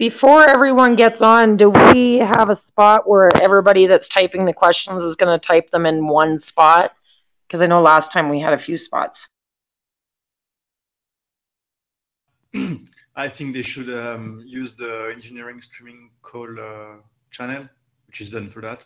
Before everyone gets on, do we have a spot where everybody that's typing the questions is going to type them in one spot? Because I know last time we had a few spots. I think they should use the engineering streaming call channel, which is done for that.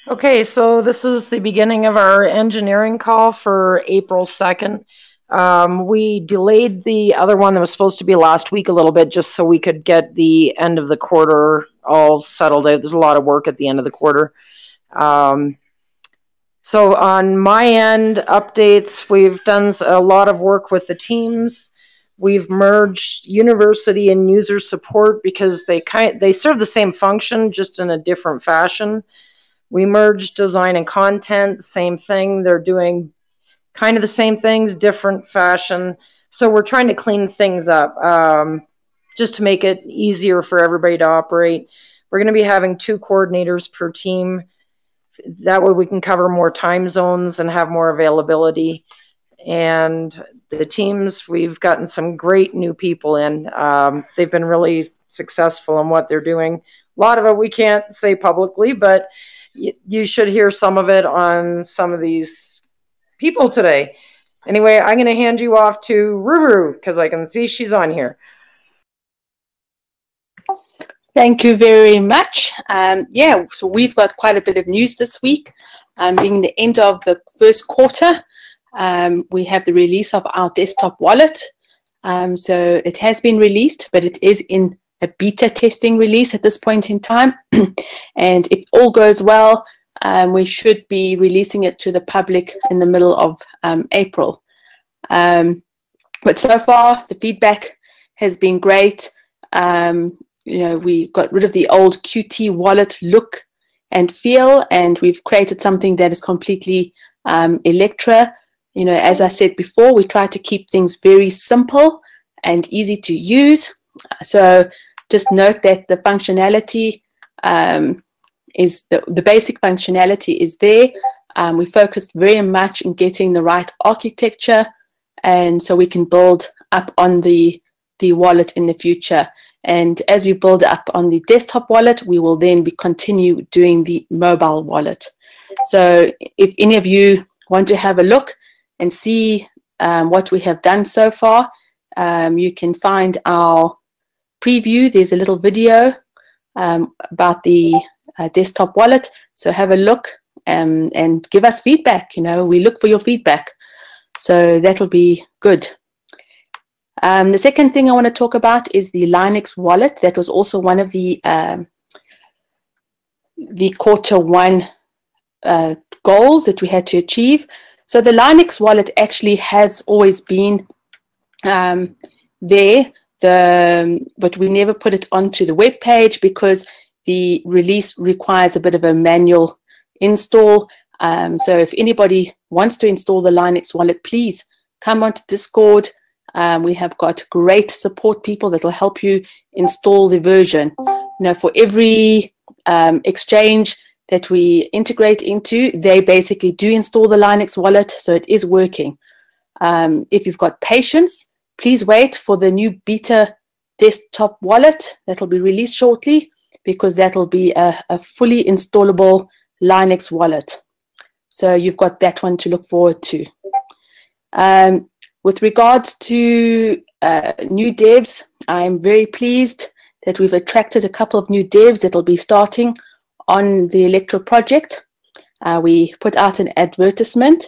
Okay, so this is the beginning of our engineering call for April 2nd. We delayed the other one that was supposed to be last week a little bit just so we could get the end of the quarter all settled out. There's a lot of work at the end of the quarter. So on my end, updates, we've done a lot of work with the teams. We've merged university and user support because they serve the same function, just in a different fashion. We merged design and content, same thing. They're doing kind of the same things, different fashion. So we're trying to clean things up just to make it easier for everybody to operate. We're going to be having 2 coordinators per team. That way we can cover more time zones and have more availability. And the teams, we've gotten some great new people in. They've been really successful in what they're doing. A lot of it we can't say publicly, but you should hear some of it on some of these people today. Anyway, I'm going to hand you off to Ruru because I can see she's on here. Thank you very much. Yeah, so we've got quite a bit of news this week. Being the end of the first quarter, we have the release of our desktop wallet. So it has been released, but it is in a beta testing release at this point in time. And if all goes well, we should be releasing it to the public in the middle of April. But so far, the feedback has been great. You know, we got rid of the old Qt wallet look and feel, and we've created something that is completely Electra. You know, as I said before, we try to keep things very simple and easy to use. So just note that the functionality is the basic functionality is there. We focused very much in getting the right architecture, and so we can build up on the wallet in the future. And as we build up on the desktop wallet, we will then continue doing the mobile wallet. So if any of you want to have a look and see what we have done so far, you can find our preview. There's a little video about the desktop wallet. So have a look and give us feedback. You know, we look for your feedback. So that'll be good. The second thing I want to talk about is the Linux wallet. That was also one of the Q1 goals that we had to achieve. So the Linux wallet actually has always been there, but we never put it onto the web page because the release requires a bit of a manual install. So if anybody wants to install the Linux wallet, please come onto Discord. We have got great support people that will help you install the version. You know, for every exchange that we integrate into, they basically do install the Linux wallet, so it is working. If you've got patience, please wait for the new beta desktop wallet that will be released shortly, because that will be a fully installable Linux wallet. So you've got that one to look forward to. With regards to new devs, I'm very pleased that we've attracted a couple of new devs that will be starting on the Electra project. We put out an advertisement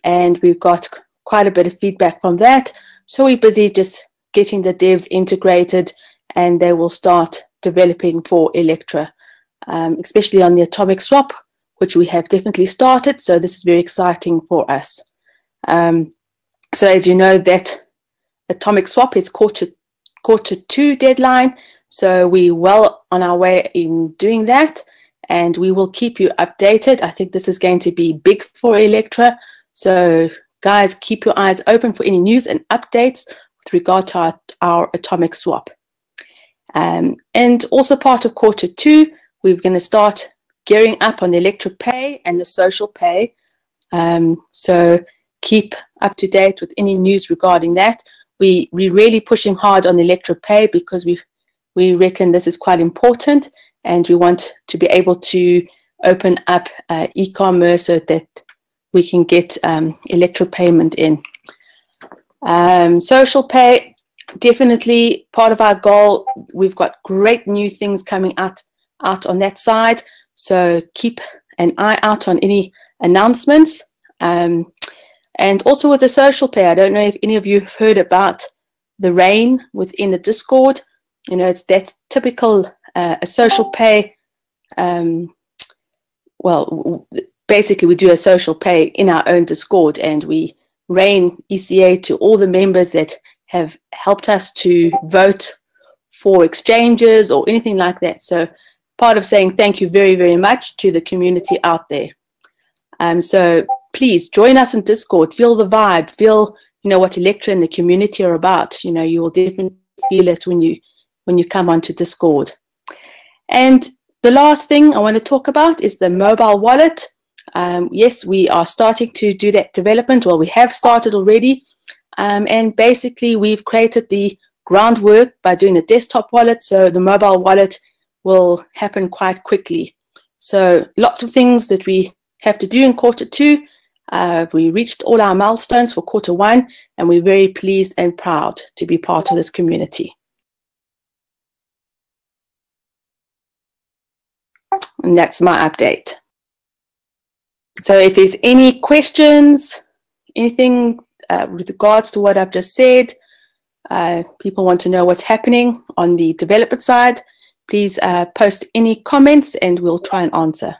and we've got quite a bit of feedback from that. So we're busy just getting the devs integrated, and they will start developing for Electra, especially on the Atomic Swap, which we have definitely started. So this is very exciting for us. So as you know, that Atomic Swap is Q2 deadline. So we're well on our way in doing that, and we will keep you updated. I think this is going to be big for Electra. So guys, keep your eyes open for any news and updates with regard to our Atomic Swap. And also part of Q2, we're going to start gearing up on the Electra Pay and the Social Pay. So keep up to date with any news regarding that. We're really pushing hard on Electra Pay because we reckon this is quite important, and we want to be able to open up e-commerce so that we can get Electra payment in. Social Pay, definitely part of our goal. We've got great new things coming out on that side. So keep an eye out on any announcements. And also with the Social Pay, I don't know if any of you have heard about the rain within the Discord. You know, that's typical a Social Pay. Well, basically we do a Social Pay in our own Discord, and we rain ECA to all the members that have helped us to vote for exchanges or anything like that. So part of saying thank you very, very much to the community out there. So please join us in Discord, feel the vibe, feel, you know, what Electra and the community are about. You know, you will definitely feel it when you come onto Discord. And the last thing I want to talk about is the mobile wallet. Yes, we are starting to do that development. Well, we have started already. And basically we've created the groundwork by doing the desktop wallet. So the mobile wallet will happen quite quickly. So lots of things that we have to do in Q2. We reached all our milestones for Q1, and we're very pleased and proud to be part of this community. And that's my update. So if there's any questions, anything with regards to what I've just said, people want to know what's happening on the development side, please post any comments and we'll try and answer.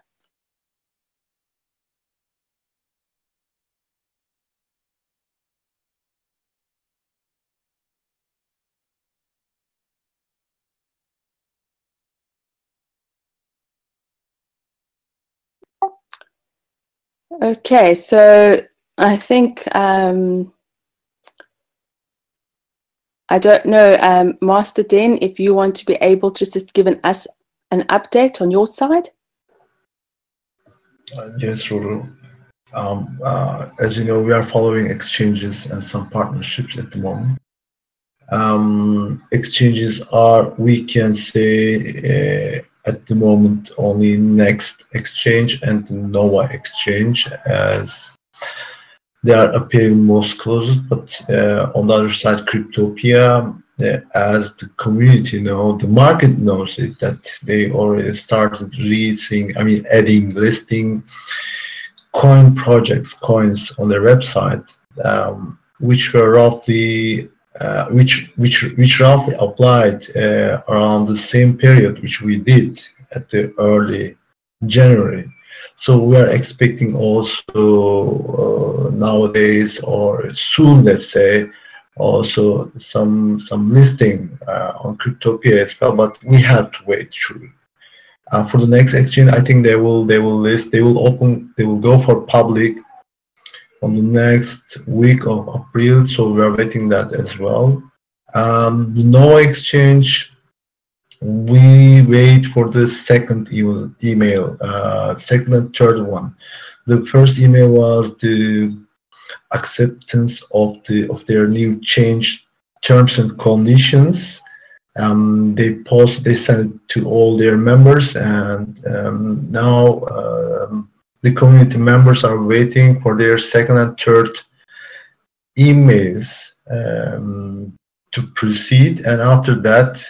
Okay, so I think I don't know, Master Den, if you want to be able to just give us an update on your side. Yes, Ruru. As you know, we are following exchanges and some partnerships at the moment. Exchanges are, we can say, at the moment only Next Exchange and the Nova Exchange, as they are appearing most closest. But on the other side, Cryptopia, as the community know, the market knows it, that they already started releasing, I mean, adding, listing coin projects, coins on their website, which were roughly which roughly applied around the same period which we did at the early January. So we are expecting also nowadays or soon, let's say, also some listing on Cryptopia as well. But we have to wait through. For the next exchange, I think they will list, they will go for public on the next week of April, so we are waiting that as well. The Nova Exchange, we wait for the second email, second and third one. The first email was the acceptance of their new change terms and conditions. They sent it to all their members, and now the community members are waiting for their second and third emails to proceed, and after that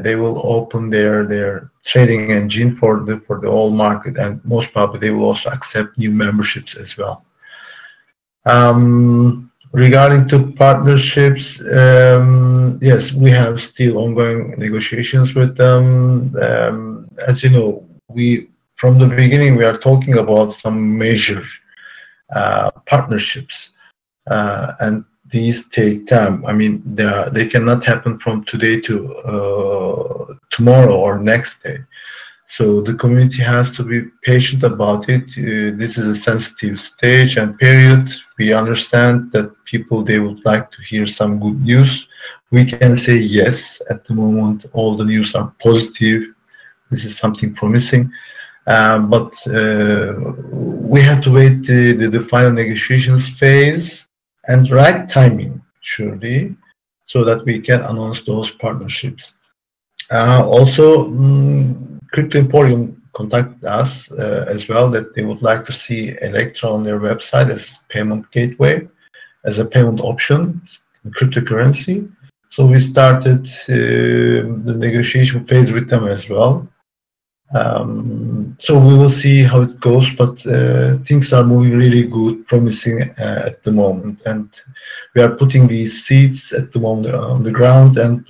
they will open their trading engine for the whole market, and most probably they will also accept new memberships as well. Regarding to partnerships, yes, we have still ongoing negotiations with them. As you know, from the beginning we are talking about some major partnerships, and these take time. I mean, they cannot happen from today to tomorrow or next day. So the community has to be patient about it. This is a sensitive stage and period. We understand that people, they would like to hear some good news. We can say yes, at the moment all the news are positive. This is something promising. But we have to wait the final negotiations phase and right timing, surely, so that we can announce those partnerships. Also, Crypto Emporium contacted us as well, that they would like to see Electra on their website as payment gateway, as a payment option in cryptocurrency. So we started the negotiation phase with them as well. So we will see how it goes, but things are moving really good, promising at the moment, and we are putting these seeds at the moment on the ground, and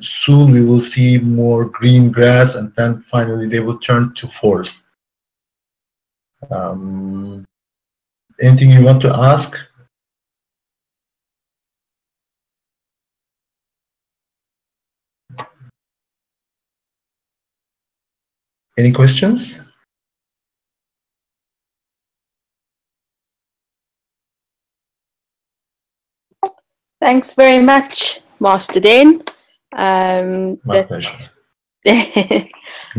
soon we will see more green grass, and then finally they will turn to forest. Anything you want to ask? Any questions? Thanks very much, Master Den. My pleasure.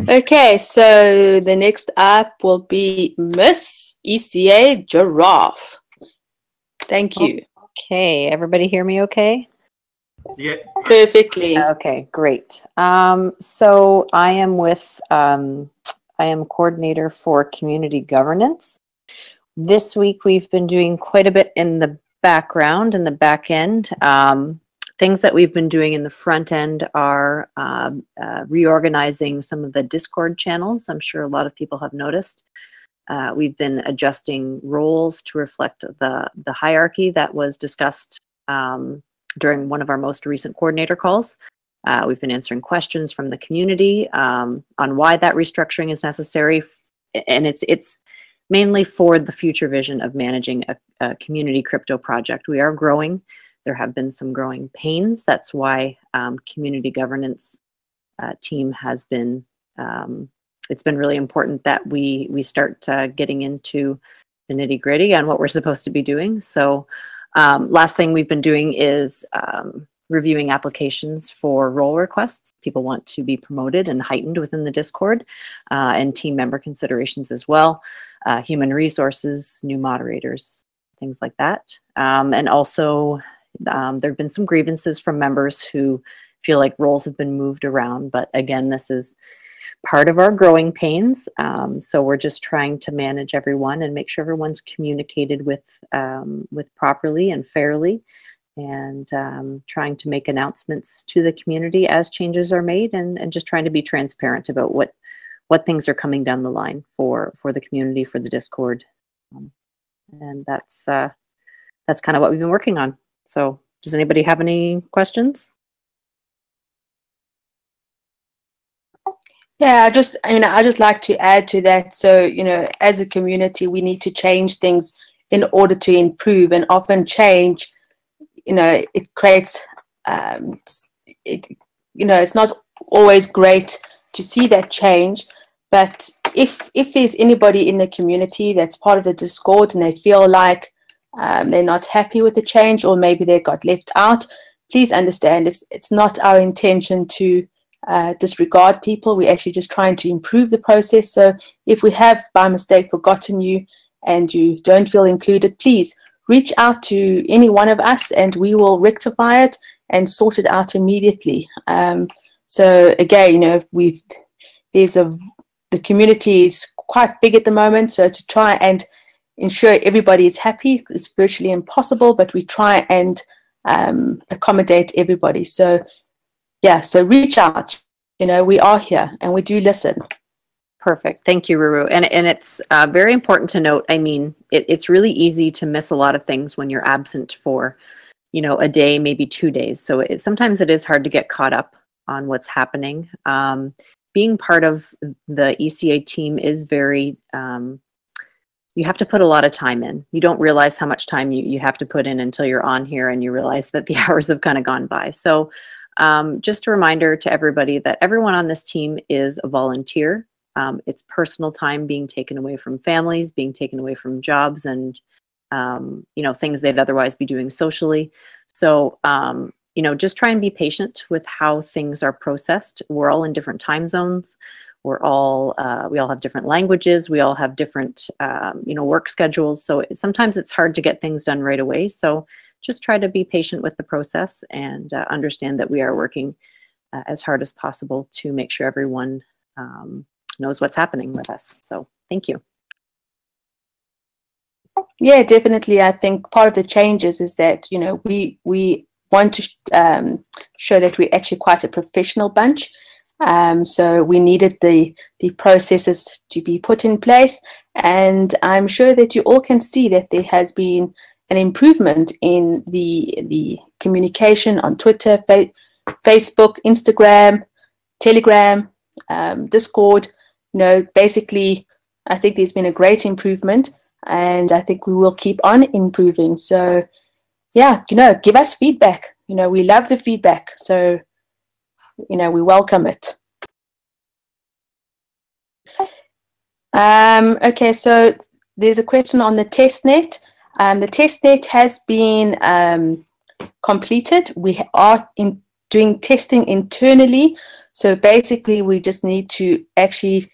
Okay, so the next up will be Miss ECA Giraffe. Thank you. Okay, everybody hear me okay? Yeah. Perfectly. Okay, great. So I am I am coordinator for community governance. This week we've been doing quite a bit in the background, in the back end. Things that we've been doing in the front end are reorganizing some of the Discord channels. I'm sure a lot of people have noticed. We've been adjusting roles to reflect the hierarchy that was discussed during one of our most recent coordinator calls. We've been answering questions from the community on why that restructuring is necessary, and it's mainly for the future vision of managing a community crypto project. We are growing. There have been some growing pains. That's why community governance team has been it's been really important that we start getting into the nitty gritty on what we're supposed to be doing. So last thing we've been doing is reviewing applications for role requests. People want to be promoted and heightened within the Discord, and team member considerations as well, human resources, new moderators, things like that. And also there have been some grievances from members who feel like roles have been moved around. But again, this is part of our growing pains. So we're just trying to manage everyone and make sure everyone's communicated with properly and fairly, and trying to make announcements to the community as changes are made, and just trying to be transparent about what things are coming down the line for the community, for the Discord. And that's kind of what we've been working on. So does anybody have any questions? Yeah, I just like to add to that. So, as a community, we need to change things in order to improve, and often change, it creates, it's not always great to see that change. But if there's anybody in the community that's part of the Discord and they feel like they're not happy with the change, or maybe they got left out, please understand it's not our intention to disregard people. We're actually just trying to improve the process. So if we have by mistake forgotten you and you don't feel included, please reach out to any one of us and we will rectify it and sort it out immediately. So again, the community is quite big at the moment, so to try and ensure everybody is happy is virtually impossible, but we try and accommodate everybody. So yeah, so reach out. We are here and we do listen. Perfect. Thank you, Ruru. And it's very important to note, I mean, it's really easy to miss a lot of things when you're absent for, a day, maybe 2 days. So sometimes it is hard to get caught up on what's happening. Being part of the ECA team is very, you have to put a lot of time in. You don't realize how much time you have to put in until you're on here and you realize that the hours have kind of gone by. So just a reminder to everybody that everyone on this team is a volunteer. It's personal time being taken away from families, being taken away from jobs, and things they'd otherwise be doing socially. So just try and be patient with how things are processed. We're all in different time zones. We all have different languages. We all have different work schedules. So sometimes it's hard to get things done right away. So just try to be patient with the process and understand that we are working as hard as possible to make sure everyone knows what's happening with us. So thank you. Yeah, definitely. I think part of the changes is that, we want to show that we're actually quite a professional bunch. So we needed the processes to be put in place. And I'm sure that you all can see that there has been an improvement in the communication on Twitter, Facebook, Instagram, Telegram, Discord. Basically, I think there's been a great improvement, and I think we will keep on improving. So yeah, give us feedback. We love the feedback. So, we welcome it. Okay, so there's a question on the testnet. The testnet has been completed. We are doing testing internally. So basically, we just need to actually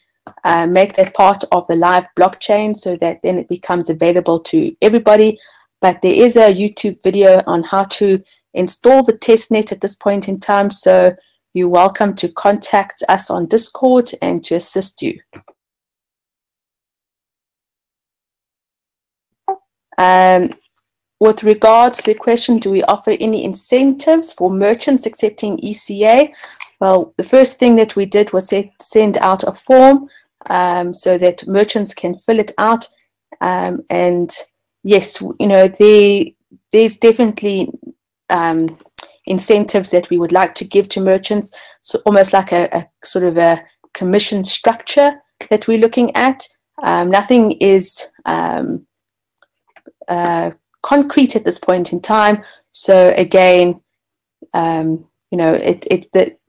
make that part of the live blockchain so that then it becomes available to everybody. But there is a YouTube video on how to install the testnet at this point in time. So you're welcome to contact us on Discord and to assist you. With regards to the question, do we offer any incentives for merchants accepting ECA? Well, the first thing that we did was send out a form so that merchants can fill it out. And yes, there's definitely incentives that we would like to give to merchants. So almost like a sort of a commission structure that we're looking at. Nothing is concrete at this point in time. So again,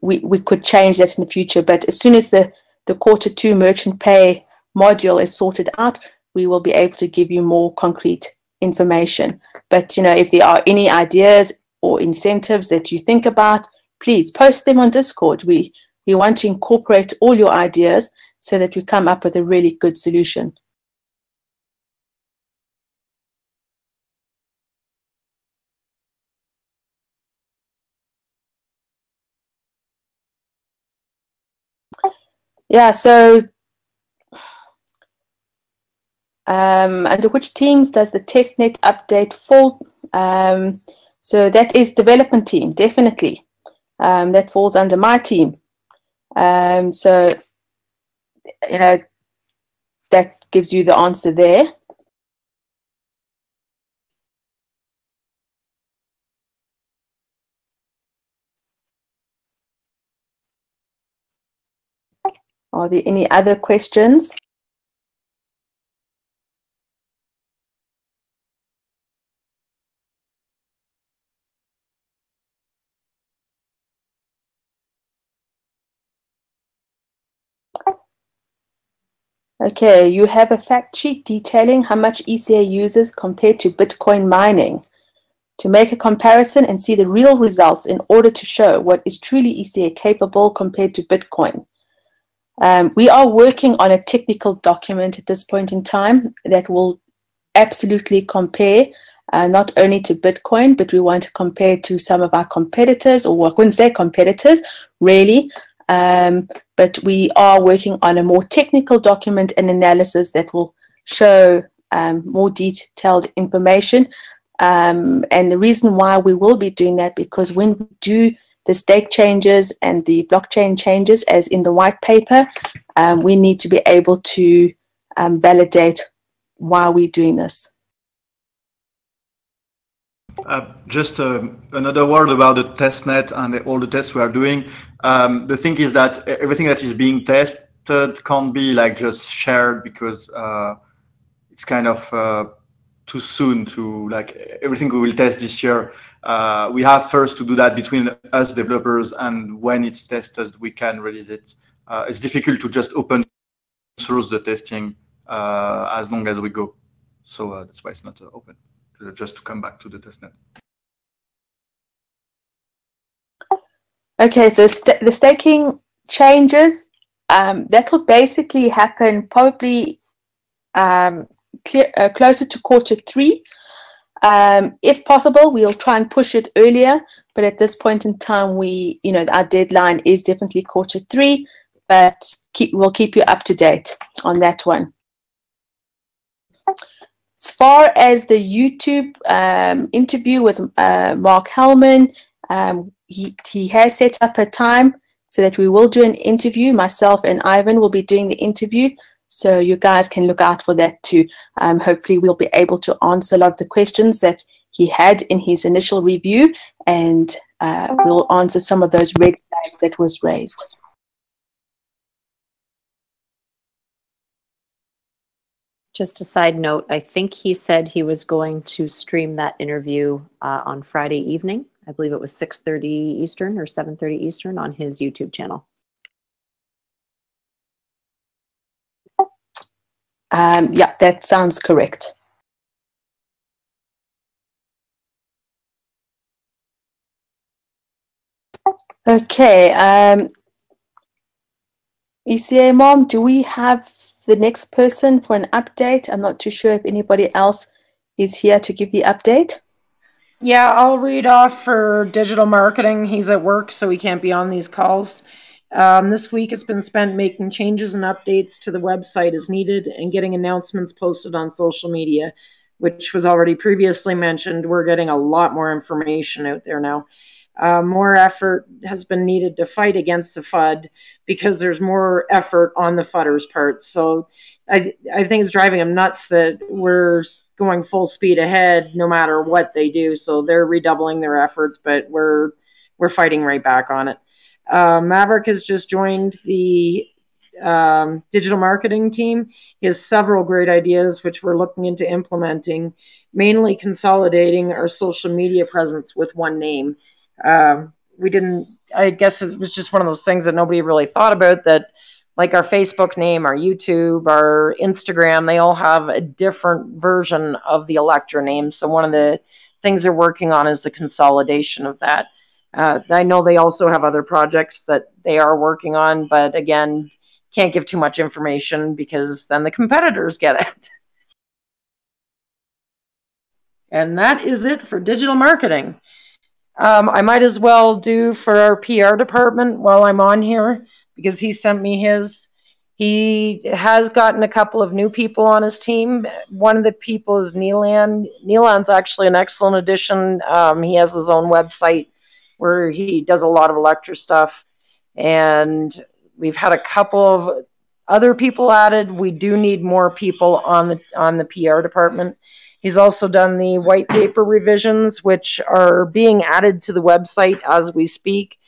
we could change that in the future. But as soon as the the Q2 merchant pay module is sorted out, we will be able to give you more concrete information. But, you know, if there are any ideas or incentives that you think about, please post them on Discord. We want to incorporate all your ideas so that we come up with a really good solution. Yeah, so under which teams does the testnet update fall? So that is development team, definitely. That falls under my team. So, you know, that gives you the answer there. Are there any other questions? Okay, you have a fact sheet detailing how much ECA uses compared to Bitcoin mining. To make a comparison and see the real results in order to show what is truly ECA capable compared to Bitcoin. We are working on a technical document at this point in time that will absolutely compare not only to Bitcoin, but we want to compare to some of our competitors, or I wouldn't say competitors, really. But we are working on a more technical document and analysis that will show more detailed information. And the reason why we will be doing that, because when we do the stake changes and the blockchain changes, as in the white paper, we need to be able to validate why we're doing this. Just another word about the testnet and all the tests we are doing. The thing is that everything that is being tested can't be like just shared, because it's kind of too soon to, like, everything we will test this year. We have first to do that between us developers, and when it's tested, we can release it. It's difficult to just open source the testing as long as we go. So that's why it's not open. Just to come back to the testnet. Okay, so the staking changes, that will basically happen probably closer to Q3. If possible, we'll try and push it earlier, but at this point in time, our deadline is definitely Q3, but we'll keep you up to date on that one. As far as the YouTube interview with Mark Hellman, he has set up a time so that we will do an interview. Myself and Ivan will be doing the interview, so you guys can look out for that too. Hopefully we'll be able to answer a lot of the questions that he had in his initial review, and we'll answer some of those red flags that was raised. Just a side note, I think he said he was going to stream that interview on Friday evening. I believe it was 6:30 Eastern or 7:30 Eastern on his YouTube channel. Yeah, that sounds correct. Okay. ECA Mom, do we have the next person for an update? I'm not too sure if anybody else is here to give the update. Yeah, I'll read off for digital marketing. He's at work, so he can't be on these calls. This week has been spent making changes and updates to the website as needed and getting announcements posted on social media, which was already previously mentioned. We're getting a lot more information out there now. More effort has been needed to fight against the FUD because there's more effort on the FUDDers' part. So I think it's driving them nuts that we're going full speed ahead no matter what they do. So they're redoubling their efforts, but we're fighting right back on it. Maverick has just joined the digital marketing team. He has several great ideas which we're looking into implementing, mainly consolidating our social media presence with one name. I guess it was just one of those things that nobody really thought about, that like our Facebook name, our YouTube, our Instagram, they all have a different version of the Electra name. So one of the things they're working on is the consolidation of that. I know they also have other projects that they are working on, but again, can't give too much information because then the competitors get it. And that is it for digital marketing. I might as well do for our PR department while I'm on here, because he sent me his. He has gotten a couple of new people on his team. One of the people is Neelan. Neelan's actually an excellent addition. He has his own website where he does a lot of Electra stuff. And we've had a couple of other people added. We do need more people on the PR department. He's also done the white paper revisions, which are being added to the website as we speak.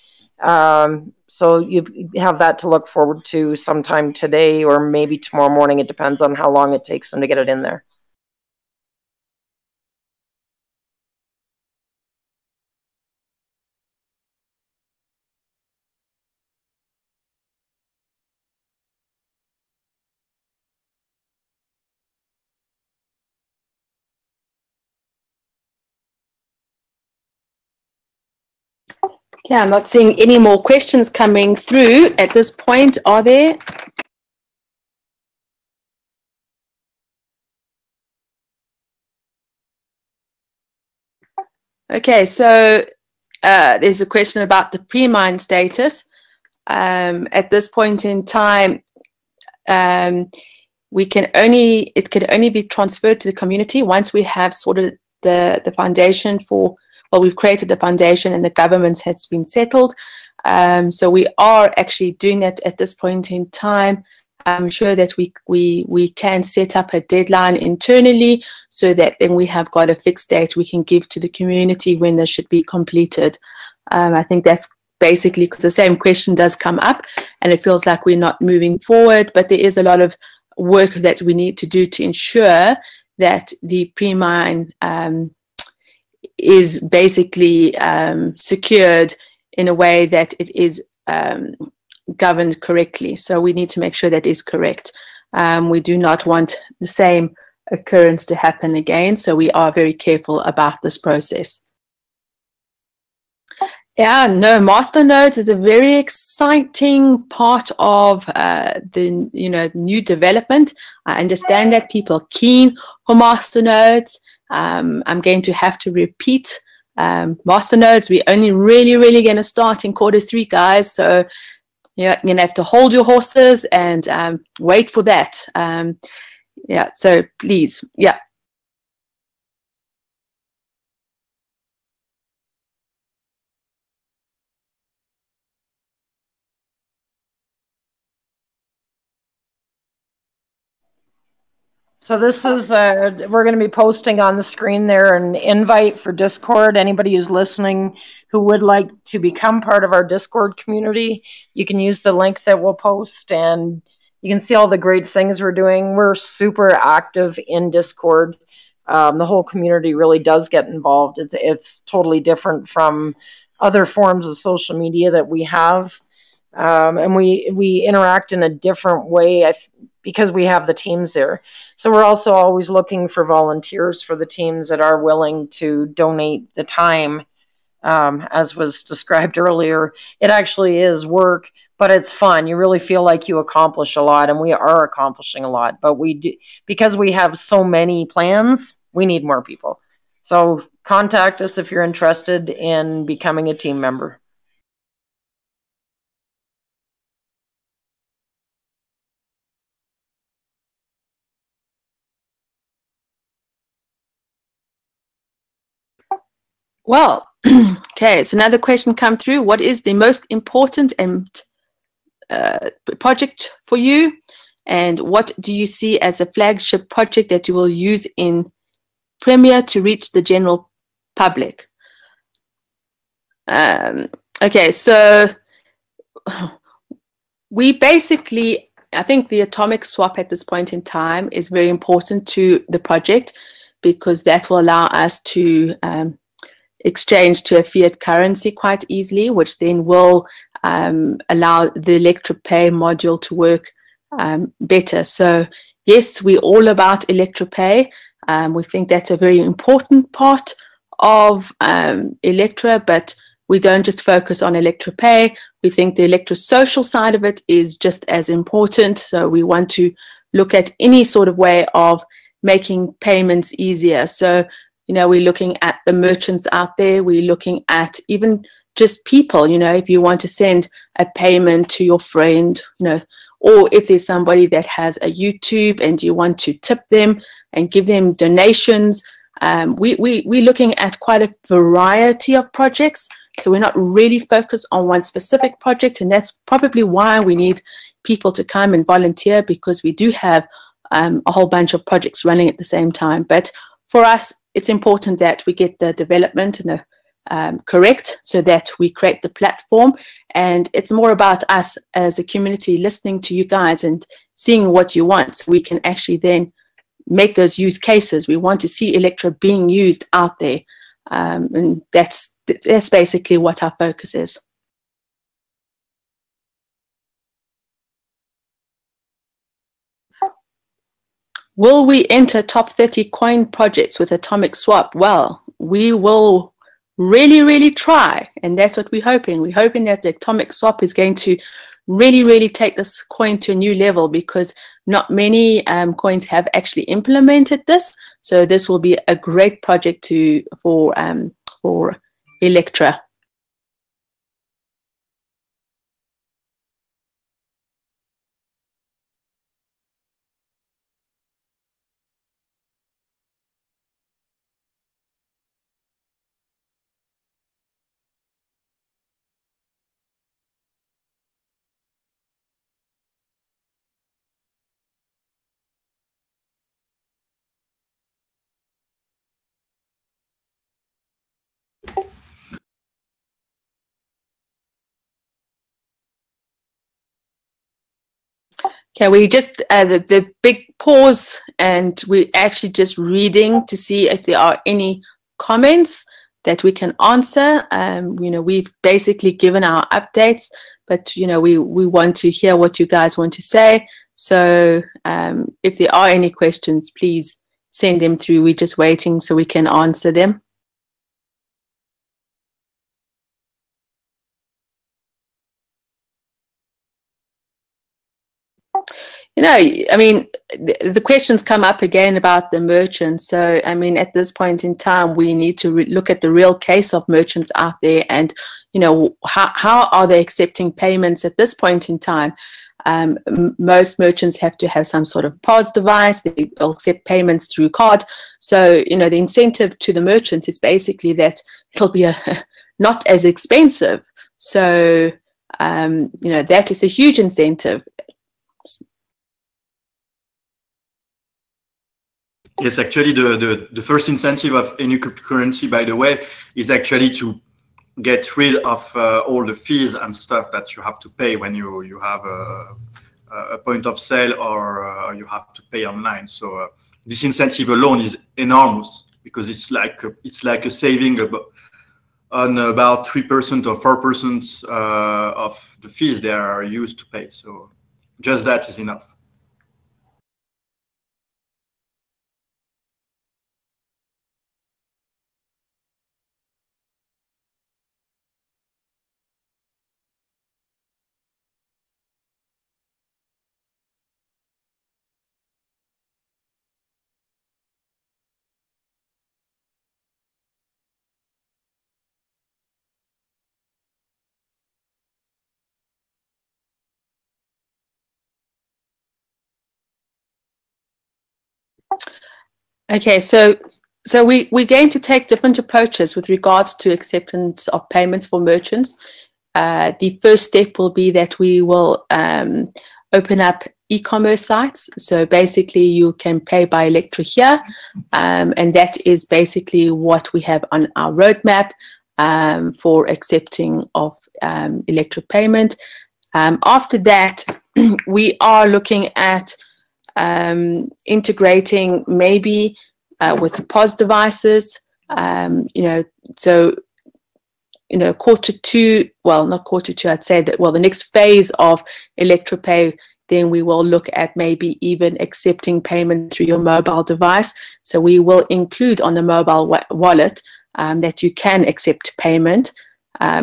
So you have that to look forward to sometime today or maybe tomorrow morning. It depends on how long it takes them to get it in there. Yeah, I'm not seeing any more questions coming through at this point. Are there? Okay, so there's a question about the pre-mine status. At this point in time, it can only be transferred to the community once we have sorted the foundation for. Well, we've created the foundation and the government has been settled. So we are actually doing that at this point in time. I'm sure that we can set up a deadline internally so that then we have got a fixed date we can give to the community when this should be completed. I think that's basically because the same question does come up and it feels like we're not moving forward, but there is a lot of work that we need to do to ensure that the pre-mine is basically secured in a way that it is governed correctly. So we need to make sure that is correct. We do not want the same occurrence to happen again. So we are very careful about this process. Yeah, no, masternodes is a very exciting part of the new development. I understand that people are keen for masternodes. I'm going to have to repeat masternodes. We're only really going to start in Q3, guys. So yeah, you're gonna have to hold your horses and wait for that. Yeah, so please, yeah. So this is, we're going to be posting on the screen there an invite for Discord. Anybody who's listening who would like to become part of our Discord community, you can use the link that we'll post and you can see all the great things we're doing. We're super active in Discord. The whole community really does get involved. It's totally different from other forms of social media that we have. And we interact in a different way because we have the teams there. So we're also always looking for volunteers for the teams that are willing to donate the time. As was described earlier, it actually is work, but it's fun. You really feel like you accomplish a lot, and we are accomplishing a lot. But we do, because we have so many plans, we need more people. So contact us if you're interested in becoming a team member. Well, okay, so another question come through. What is the most important project for you? And what do you see as the flagship project that you will use in Premier to reach the general public? Okay, so we basically, I think the atomic swap at this point in time is very important to the project because that will allow us to exchange to a fiat currency quite easily, which then will allow the ElectroPay module to work better. So yes, we're all about ElectroPay. We think that's a very important part of Electra, but we don't just focus on ElectroPay. We think the electro-social side of it is just as important. So we want to look at any sort of way of making payments easier. So, we're looking at the merchants out there. We're looking at even just people, if you want to send a payment to your friend, or if there's somebody that has a YouTube and you want to tip them and give them donations. We're looking at quite a variety of projects. So we're not really focused on one specific project. And that's probably why we need people to come and volunteer, because we do have a whole bunch of projects running at the same time. But for us, it's important that we get the development and the correct, so that we create the platform. And it's more about us as a community listening to you guys and seeing what you want, so we can actually then make those use cases. We want to see Electra being used out there. And that's basically what our focus is. Will we enter top 30 coin projects with Atomic Swap? Well, we will really, really try. And that's what we're hoping. We're hoping that the Atomic Swap is going to really, really take this coin to a new level, because not many coins have actually implemented this. So this will be a great project for Electra. Okay, we just the big pause, and we're actually just reading to see if there are any comments that we can answer. We've basically given our updates, but we want to hear what you guys want to say. So if there are any questions, please send them through. We're just waiting so we can answer them. I mean, the questions come up again about the merchants. So, I mean, at this point in time, we need to look at the real case of merchants out there, and, how are they accepting payments at this point in time? Most merchants have to have some sort of POS device. They will accept payments through card. So, the incentive to the merchants is basically that it'll be not as expensive. So, that is a huge incentive. Yes, actually, the first incentive of any cryptocurrency, by the way, is actually to get rid of all the fees and stuff that you have to pay when you have a point of sale, or you have to pay online. So this incentive alone is enormous, because it's like a saving on about 3% or 4% of the fees they are used to pay. So just that is enough. Okay, so we're going to take different approaches with regards to acceptance of payments for merchants. The first step will be that we will open up e-commerce sites. So basically, you can pay by Electra here, and that is basically what we have on our roadmap for accepting of Electra payment. After that, we are looking at integrating maybe with POS devices. So quarter two, well, not quarter two, I'd say that, well, the next phase of ElectraPay, then we will look at maybe even accepting payment through your mobile device. So we will include on the mobile wallet that you can accept payment.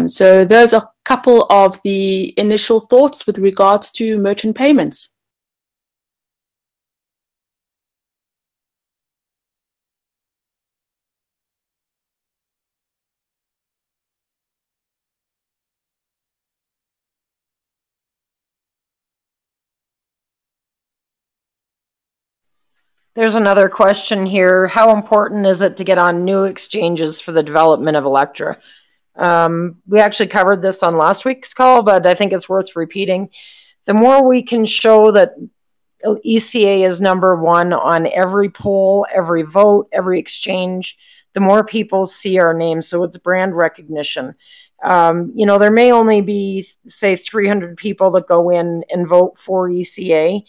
So those are a couple of the initial thoughts with regards to merchant payments. There's another question here. How important is it to get on new exchanges for the development of Electra? We actually covered this on last week's call, but I think it's worth repeating. The more we can show that ECA is number one on every poll, every vote, every exchange, the more people see our name. So it's brand recognition. There may only be, say, 300 people that go in and vote for ECA.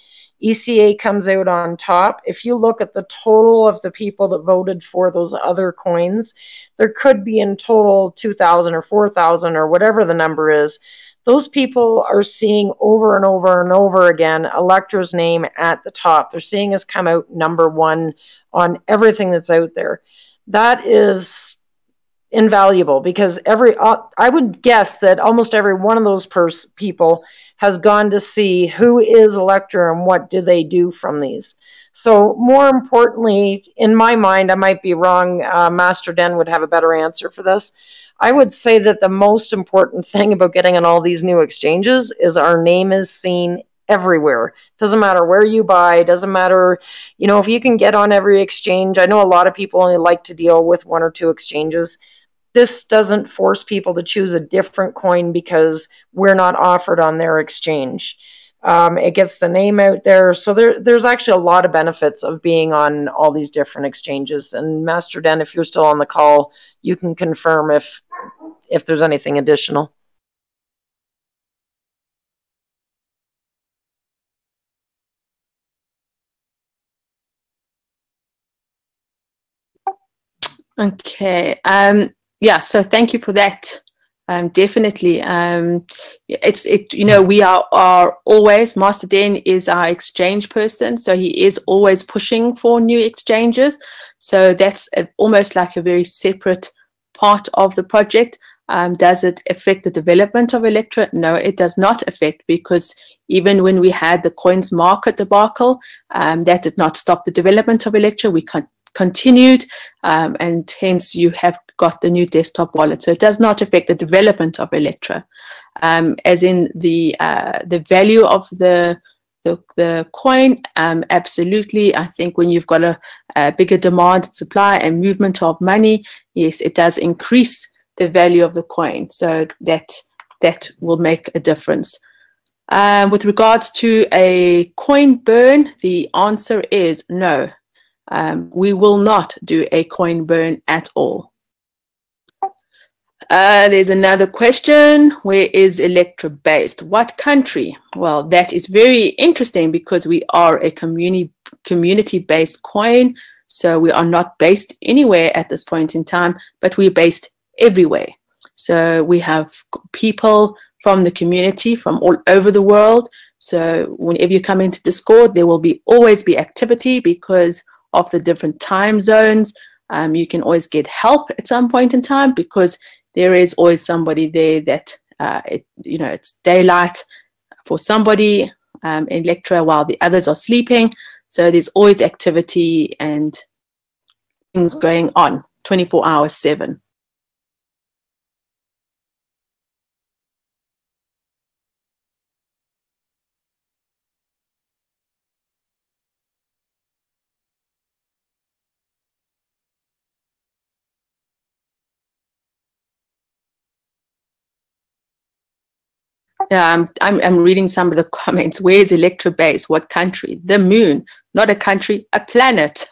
ECA comes out on top. If you look at the total of the people that voted for those other coins, there could be in total 2,000 or 4,000 or whatever the number is. Those people are seeing over and over and over again Electra's name at the top. They're seeing us come out number one on everything that's out there. That is invaluable because I would guess that almost every one of those people has gone to see who is Electra and what do they do from these. So more importantly, in my mind, I might be wrong, Master Den would have a better answer for this. I would say that the most important thing about getting on all these new exchanges is our name is seen everywhere. Doesn't matter where you buy, doesn't matter, if you can get on every exchange. I know a lot of people only like to deal with one or two exchanges. This doesn't force people to choose a different coin because we're not offered on their exchange. It gets the name out there. So there's actually a lot of benefits of being on all these different exchanges. And Master Den, if you're still on the call, you can confirm if there's anything additional. Okay. Yeah, so thank you for that. Definitely. We are always, Master Den is our exchange person, so he is always pushing for new exchanges. So that's almost like a very separate part of the project. Does it affect the development of Electra? No, it does not affect, because even when we had the coins market debacle, that did not stop the development of Electra. We continued, and hence you have got the new desktop wallet. So it does not affect the development of Electra. As in the value of the coin, absolutely. I think when you've got a bigger demand, supply, and movement of money, yes, it does increase the value of the coin. So that will make a difference. With regards to a coin burn, the answer is no. We will not do a coin burn at all. There's another question. Where is Electra based? What country? Well, that is very interesting because we are a community-based coin. So we are not based anywhere at this point in time, but we're based everywhere. So we have people from the community from all over the world. So whenever you come into Discord, there will always be activity because of the different time zones. You can always get help at some point in time because there is always somebody there that, it's daylight for somebody in Electra while the others are sleeping. So there's always activity and things going on 24 hours, 7. Yeah, I'm reading some of the comments. Where is Electra based? What country? The moon. Not a country, a planet.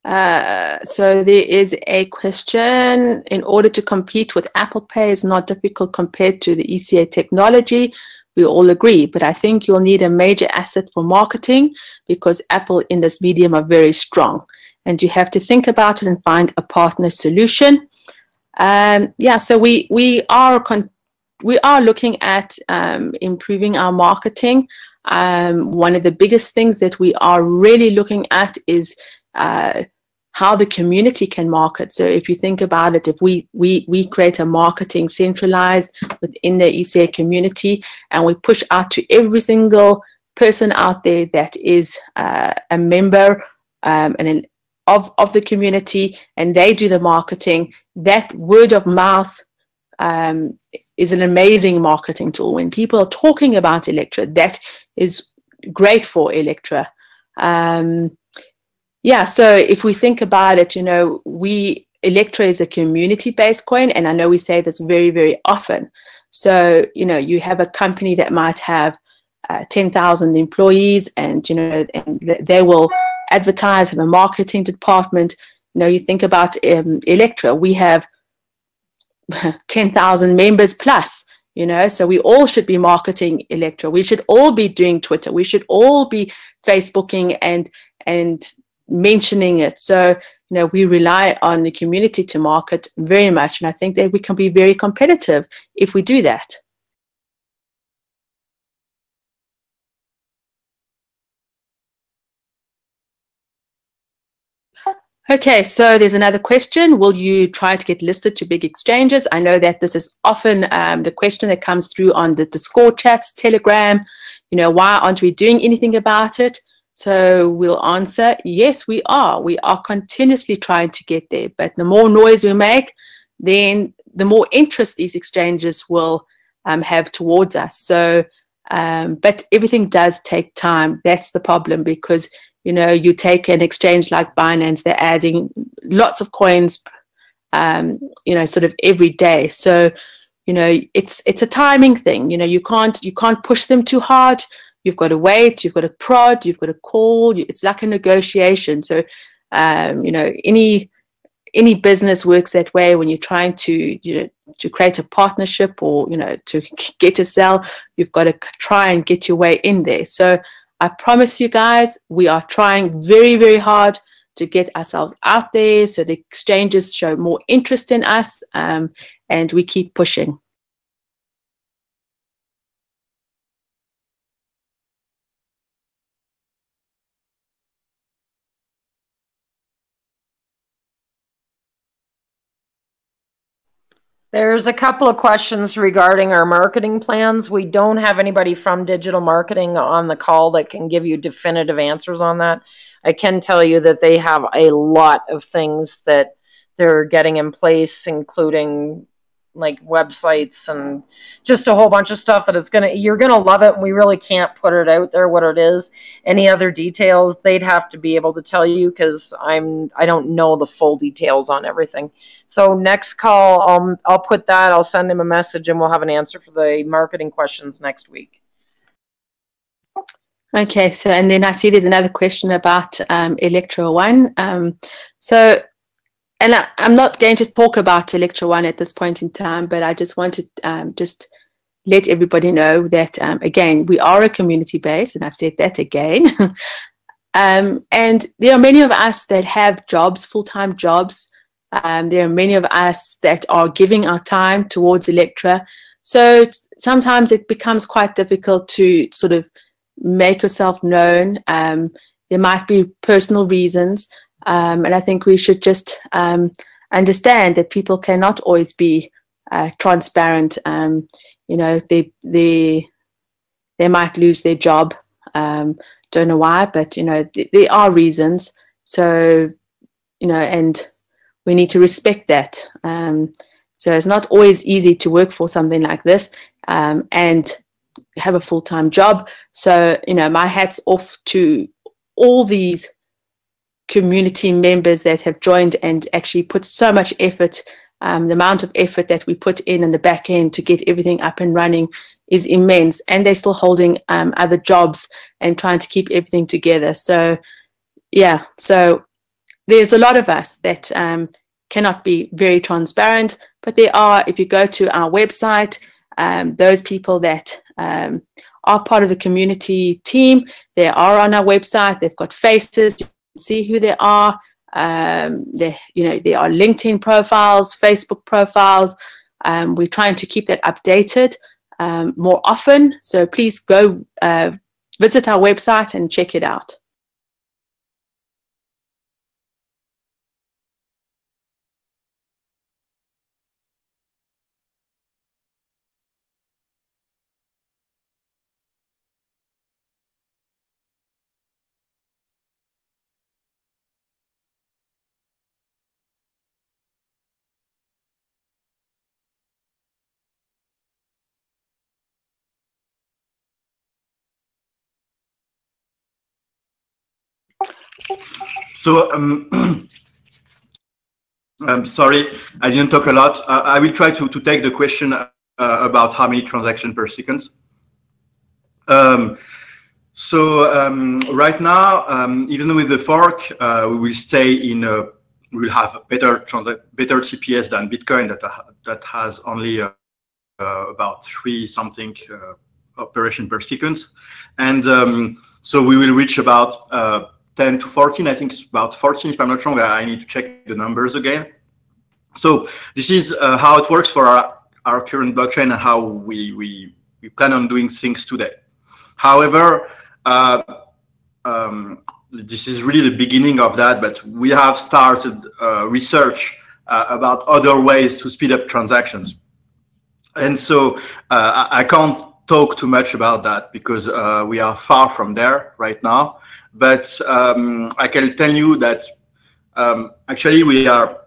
So there is a question. In order to compete with Apple Pay is not difficult compared to the ECA technology. We all agree, but I think you'll need a major asset for marketing because Apple in this medium are very strong, and you have to think about it and find a partner solution. Yeah, so we are looking at improving our marketing. One of the biggest things that we are really looking at is how the community can market. So if you think about it, if we create a marketing centralized within the ECA community, and we push out to every single person out there that is a member of the community, and they do the marketing, that word of mouth is an amazing marketing tool. When people are talking about Electra, that is great for Electra. Yeah, so if we think about it, you know, Electra is a community-based coin, and I know we say this very, very often. So, you know, you have a company that might have 10,000 employees, and, you know, and they will advertise, have a marketing department. You know, you think about Electra, we have 10,000 members plus, you know, so we all should be marketing Electra. We should all be doing Twitter. We should all be Facebooking and mentioning it. So, you know, we rely on the community to market very much, and I think that we can be very competitive if we do that. Okay, so there's another question. Will you try to get listed to big exchanges? I know that this is often the question that comes through on the Discord chats, Telegram. You know, why aren't we doing anything about it? So we'll answer, yes, we are. We are continuously trying to get there. But the more noise we make, then the more interest these exchanges will have towards us. So, but everything does take time. That's the problem, because, you know, you take an exchange like Binance, they're adding lots of coins, you know, sort of every day. So, you know, it's a timing thing. You know, you can't push them too hard. You've got to wait, you've got to prod, you've got to call. It's like a negotiation. So, you know, any business works that way. When you're trying to, you know, to create a partnership, or, you know, to get a sell, you've got to try and get your way in there. So I promise you guys, we are trying very, very hard to get ourselves out there so the exchanges show more interest in us, and we keep pushing. There's a couple of questions regarding our marketing plans. We don't have anybody from digital marketing on the call that can give you definitive answers on that. I can tell you that they have a lot of things that they're getting in place, including like websites and just a whole bunch of stuff that you're gonna love it. And we really can't put it out there what it is. Any other details they'd have to be able to tell you, because I don't know the full details on everything. So next call, I'll put that, I'll send him a message, and we'll have an answer for the marketing questions next week. Okay, so, and then I see there's another question about Electra One. So, and I'm not going to talk about Electra One at this point in time, but I just want to just let everybody know that, again, we are a community base, and I've said that again. And there are many of us that have jobs, full-time jobs. There are many of us that are giving our time towards Electra. So sometimes it becomes quite difficult to sort of make yourself known. There might be personal reasons. And I think we should just understand that people cannot always be transparent. You know, they might lose their job. Don't know why, but, you know, there are reasons. So, you know, and we need to respect that. So it's not always easy to work for something like this and have a full-time job. So, you know, my hat's off to all these community members that have joined and actually put so much effort. The amount of effort that we put in the back end to get everything up and running is immense, and they're still holding other jobs and trying to keep everything together. So yeah, so there's a lot of us that cannot be very transparent, but there are, if you go to our website, those people that are part of the community team, they are on our website, they've got faces, you can see who they are. There are LinkedIn profiles, Facebook profiles. We're trying to keep that updated more often. So please go visit our website and check it out. So I'm sorry, I didn't talk a lot. I will try to take the question about how many transactions per second. Right now, even with the fork, we will stay in. We will have a better TPS than Bitcoin that has only about 3 something operation per second, and so we will reach about 10 to 14. I think it's about 14 if I'm not wrong. I need to check the numbers again. So this is how it works for our current blockchain and how we plan on doing things today. However, this is really the beginning of that, but we have started research about other ways to speed up transactions. And so I can't talk too much about that because we are far from there right now. But I can tell you that actually we are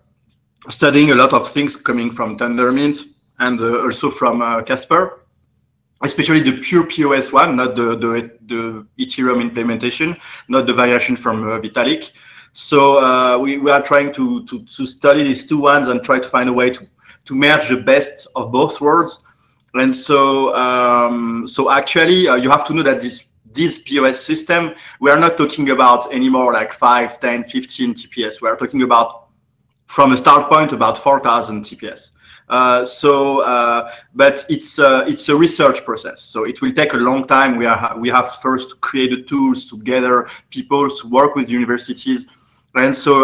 studying a lot of things coming from Tendermint and also from Casper, especially the pure POS one, not the Ethereum implementation, not the variation from Vitalik. So we are trying to study these 2 ones and try to find a way to merge the best of both worlds. And so so actually you have to know that this POS system, we are not talking about anymore like 5, 10, 15 TPS. We are talking about, from a start point, about 4,000 TPS. But it's a research process, so it will take a long time. We have first to create the tools, to gather people, to work with universities, and so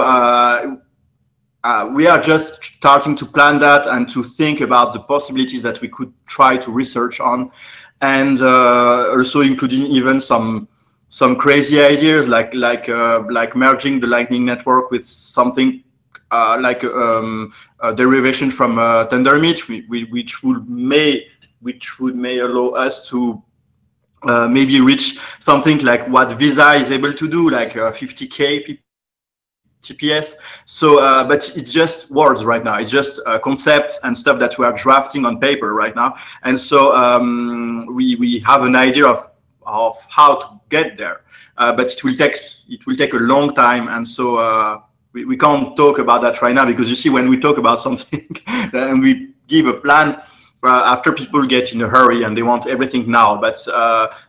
we are just starting to plan that and to think about the possibilities that we could try to research on. And also including even some crazy ideas like merging the Lightning Network with something like a derivation from Tendermint, which would may allow us to maybe reach something like what Visa is able to do, like 50K TPS. So, but it's just words right now. It's just concepts and stuff that we are drafting on paper right now. And so we have an idea of how to get there, but it will take a long time. And so we can't talk about that right now, because you see, when we talk about something and we give a plan, after people get in a hurry and they want everything now. But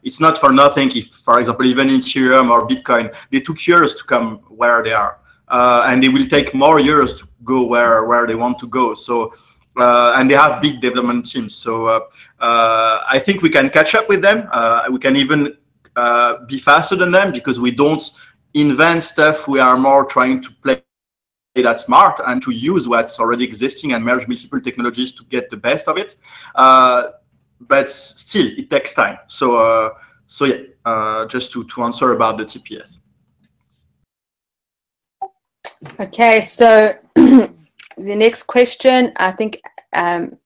it's not for nothing if, for example, even Ethereum or Bitcoin, they took years to come where they are. And they will take more years to go where they want to go. So, and they have big development teams. So I think we can catch up with them. We can even be faster than them, because we don't invent stuff. We are more trying to play that smart and to use what's already existing and merge multiple technologies to get the best of it. But still, it takes time. So, yeah, just to answer about the TPS. Okay, so the next question, I think,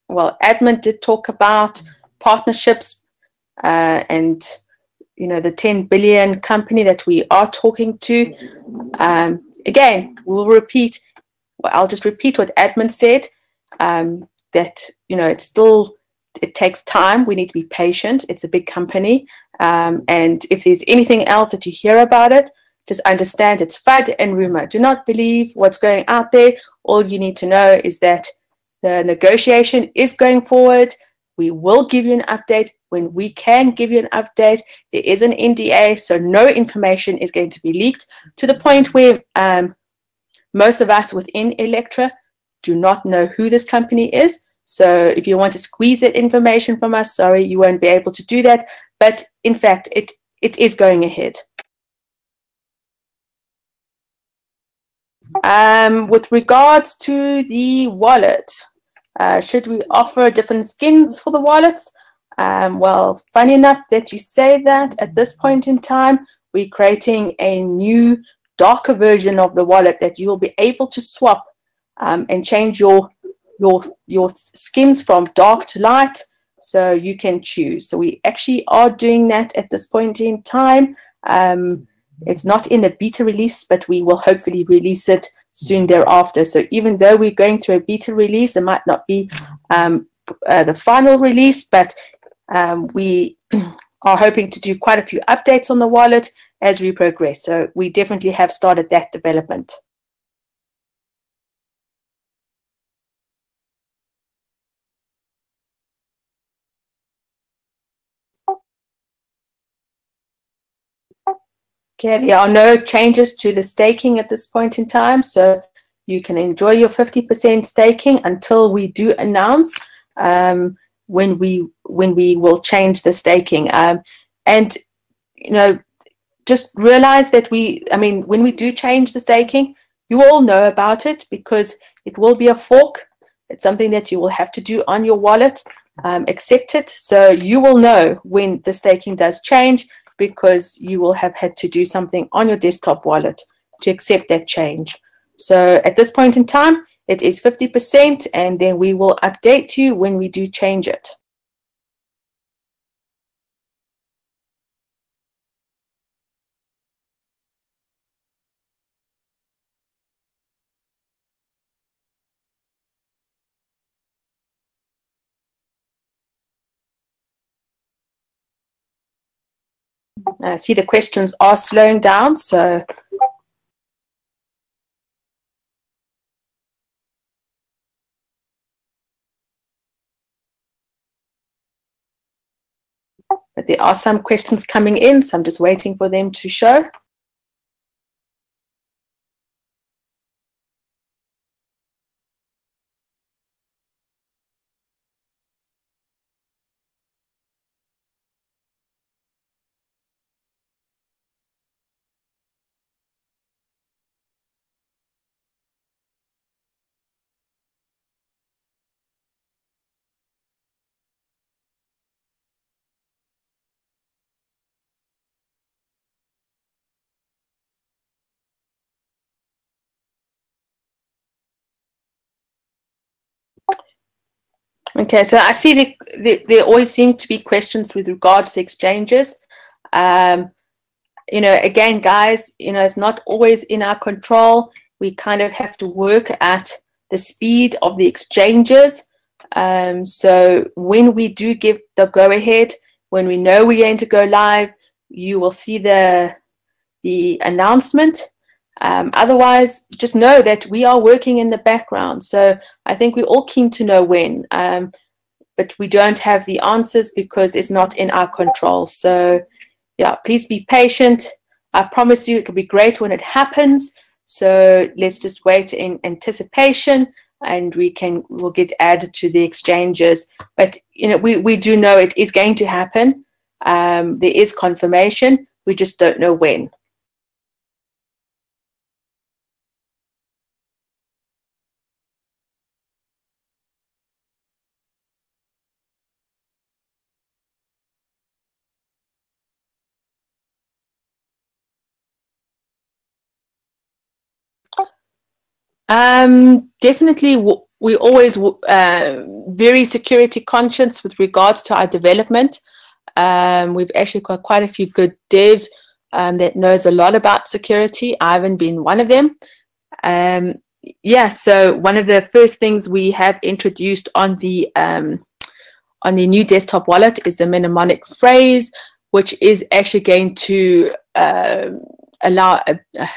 well, Edmund did talk about partnerships and, you know, the 10 billion company that we are talking to. Again, we'll repeat, well, I'll just repeat what Edmund said, that, you know, it takes time. We need to be patient. It's a big company. And if there's anything else that you hear about it, just understand it's FUD and rumor. Do not believe what's going out there. All you need to know is that the negotiation is going forward. We will give you an update when we can give you an update. There is an NDA, so no information is going to be leaked, to the point where most of us within Electra do not know who this company is. So if you want to squeeze that information from us, sorry, you won't be able to do that. But in fact, it is going ahead. With regards to the wallet, should we offer different skins for the wallets? Well, funny enough that you say that. At this point in time, we're creating a new darker version of the wallet that you will be able to swap and change your skins from dark to light, so you can choose. So we actually are doing that at this point in time. It's not in the beta release, but we will hopefully release it soon thereafter. So even though we're going through a beta release, it might not be the final release, but we are hoping to do quite a few updates on the wallet as we progress. So we definitely have started that development. Okay, there are no changes to the staking at this point in time, so you can enjoy your 50% staking until we do announce when we will change the staking. And you know, just realize that when we do change the staking, you all know about it because it will be a fork. It's something that you will have to do on your wallet, accept it. So you will know when the staking does change, because you will have had to do something on your desktop wallet to accept that change. So at this point in time, it is 50%, and then we will update you when we do change it. I see the questions are slowing down, so but there are some questions coming in, so I'm just waiting for them to show. Okay, so I see there always seem to be questions with regards to exchanges. You know, again, guys, you know, it's not always in our control. We kind of have to work at the speed of the exchanges. So when we do give the go ahead, when we know we're going to go live, you will see the announcement. Otherwise, just know that we are working in the background. So I think we're all keen to know when, but we don't have the answers because it's not in our control. So yeah, please be patient. I promise you it'll be great when it happens. So let's just wait in anticipation, and we'll get added to the exchanges. But you know, we do know it is going to happen. There is confirmation. We just don't know when. Definitely, we always very security conscious with regards to our development. We've actually got quite a few good devs that knows a lot about security. Ivan being one of them. Yeah, so one of the first things we have introduced on the new desktop wallet is the mnemonic phrase, which is actually going to allow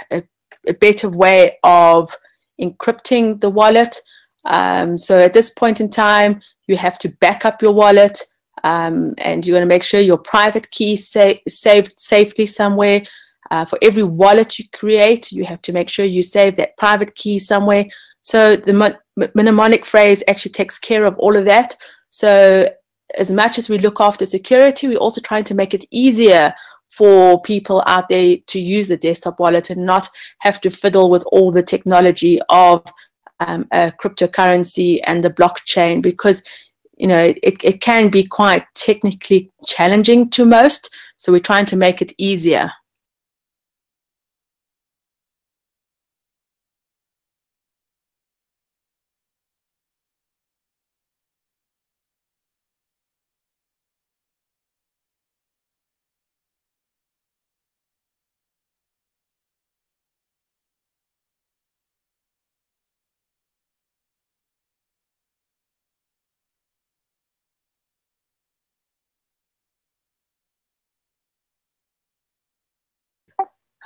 a better way of encrypting the wallet. So at this point in time, you have to back up your wallet, and you want to make sure your private key is saved safely somewhere. For every wallet you create, you have to make sure you save that private key somewhere. So the mnemonic phrase actually takes care of all of that. So as much as we look after security, we're also trying to make it easier for people out there to use the desktop wallet and not have to fiddle with all the technology of a cryptocurrency and the blockchain, because it can be quite technically challenging to most. So we're trying to make it easier.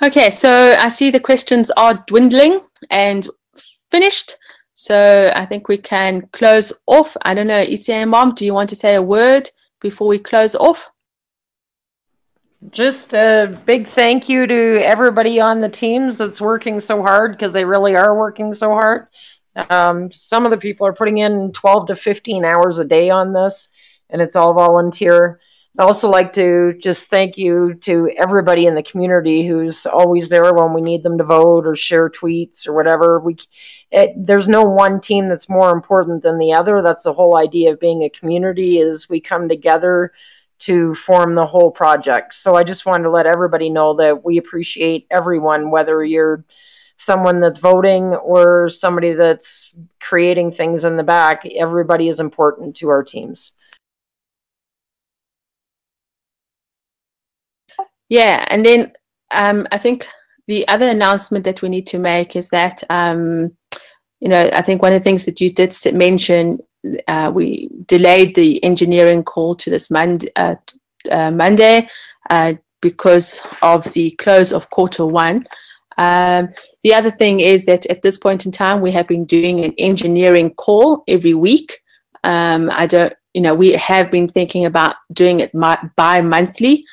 Okay, so I see the questions are dwindling and finished. So I think we can close off. I don't know, ECA Mom, do you want to say a word before we close off? Just a big thank you to everybody on the teams that's working so hard, because they really are working so hard. Some of the people are putting in 12 to 15 hours a day on this, and it's all volunteer. I'd also like to just thank you to everybody in the community who's always there when we need them to vote or share tweets or whatever. There's no one team that's more important than the other. That's the whole idea of being a community, is we come together to form the whole project. So I just wanted to let everybody know that we appreciate everyone, whether you're someone that's voting or somebody that's creating things in the back. Everybody is important to our teams. Yeah, and then I think the other announcement that we need to make is that, I think one of the things that you did mention, we delayed the engineering call to this Monday because of the close of Q1. The other thing is that at this point in time, we have been doing an engineering call every week. We have been thinking about doing it bi-monthly,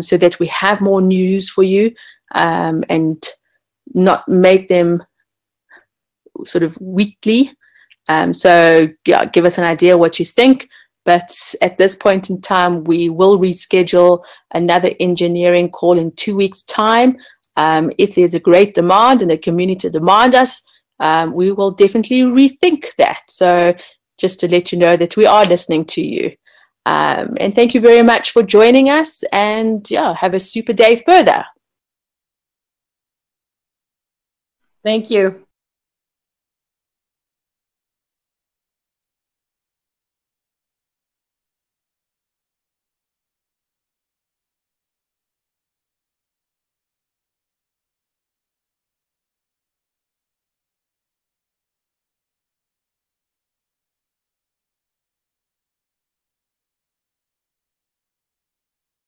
so that we have more news for you, and not make them sort of weekly. So yeah, give us an idea what you think. But at this point in time, we will reschedule another engineering call in 2 weeks' time. If there's a great demand and the community demand us, we will definitely rethink that. So just to let you know that we are listening to you. And thank you very much for joining us, and yeah, have a super day further. Thank you.